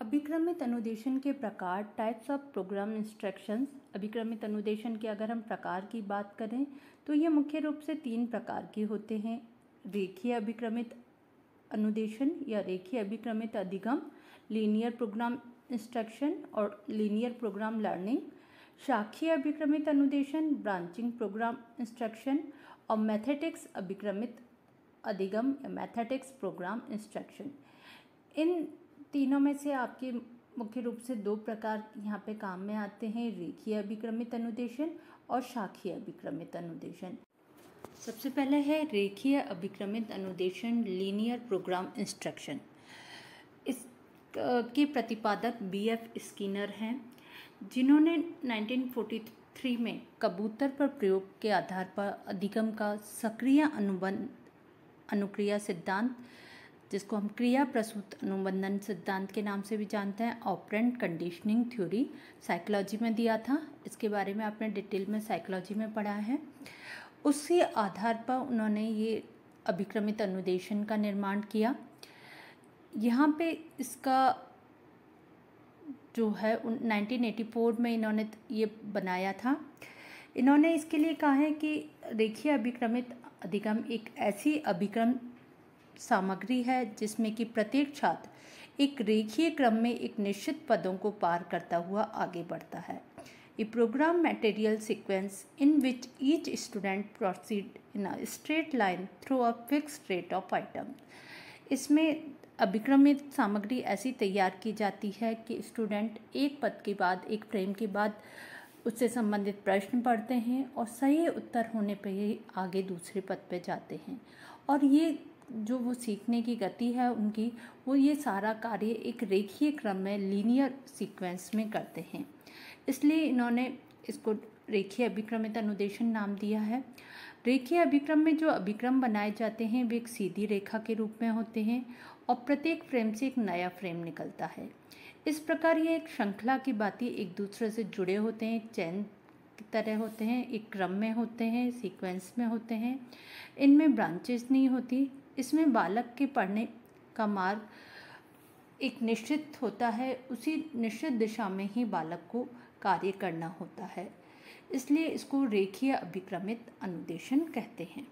अभिक्रमित अनुदेशन के प्रकार, types of programme instructions. अभिक्रमित अनुदेशन के अगर हम प्रकार की बात करें तो ये मुख्य रूप से 3 प्रकार के होते हैं। रेखीय अभिक्रमित अनुदेशन या रेखीय अभिक्रमित अधिगम, लीनियर प्रोग्राम इंस्ट्रक्शन और लीनियर प्रोग्राम लर्निंग। शाखीय अभिक्रमित अनुदेशन, ब्रांचिंग प्रोग्राम इंस्ट्रक्शन और मैथेटिक्स अभिक्रमित अधिगम या मैथेटिक्स प्रोग्राम इंस्ट्रक्शन। इन तीनों में से आपके मुख्य रूप से 2 प्रकार यहाँ पे काम में आते हैं, रेखीय अभिक्रमित अनुदेशन और शाखीय अभिक्रमित अनुदेशन। सबसे पहले है रेखीय अभिक्रमित अनुदेशन, लीनियर प्रोग्राम इंस्ट्रक्शन। इस के प्रतिपादक BF स्किनर हैं, जिन्होंने 1943 में कबूतर पर प्रयोग के आधार पर अधिगम का सक्रिय अनुक्रिया सिद्धांत, जिसको हम क्रिया प्रसूत अनुबंधन सिद्धांत के नाम से भी जानते हैं, ऑपरेंट कंडीशनिंग थ्योरी, साइकोलॉजी में दिया था। इसके बारे में आपने डिटेल में साइकोलॉजी में पढ़ा है। उसी आधार पर उन्होंने ये अभिक्रमित अनुदेशन का निर्माण किया। यहाँ पे इसका जो है 1984 में इन्होंने ये बनाया था। इन्होंने इसके लिए कहा है कि रेखीय अभिक्रमित अधिगम एक ऐसी अभिक्रम सामग्री है जिसमें कि प्रत्येक छात्र एक रेखीय क्रम में एक निश्चित पदों को पार करता हुआ आगे बढ़ता है। A program material sequence in which each student proceed in a straight line through a fixed rate of items। इसमें अभिक्रमित सामग्री ऐसी तैयार की जाती है कि स्टूडेंट एक पद के बाद, एक फ्रेम के बाद उससे संबंधित प्रश्न पढ़ते हैं और सही उत्तर होने पर ही आगे दूसरे पद पे जाते हैं। और ये जो वो सीखने की गति है उनकी, वो ये सारा कार्य एक रेखीय क्रम में, लीनियर सीक्वेंस में करते हैं। इसलिए इन्होंने इसको रेखीय अभिक्रमित अनुदेशन नाम दिया है। रेखीय अभिक्रम में जो अभिक्रम बनाए जाते हैं वे एक सीधी रेखा के रूप में होते हैं और प्रत्येक फ्रेम से एक नया फ्रेम निकलता है। इस प्रकार ये एक श्रृंखला की बातें एक दूसरे से जुड़े होते हैं, चैन की तरह होते हैं, एक क्रम में होते हैं, सीक्वेंस में होते हैं। इनमें ब्रांचेस नहीं होती। इसमें बालक के पढ़ने का मार्ग एक निश्चित होता है, उसी निश्चित दिशा में ही बालक को कार्य करना होता है। इसलिए इसको रेखीय अभिक्रमित अनुदेशन कहते हैं।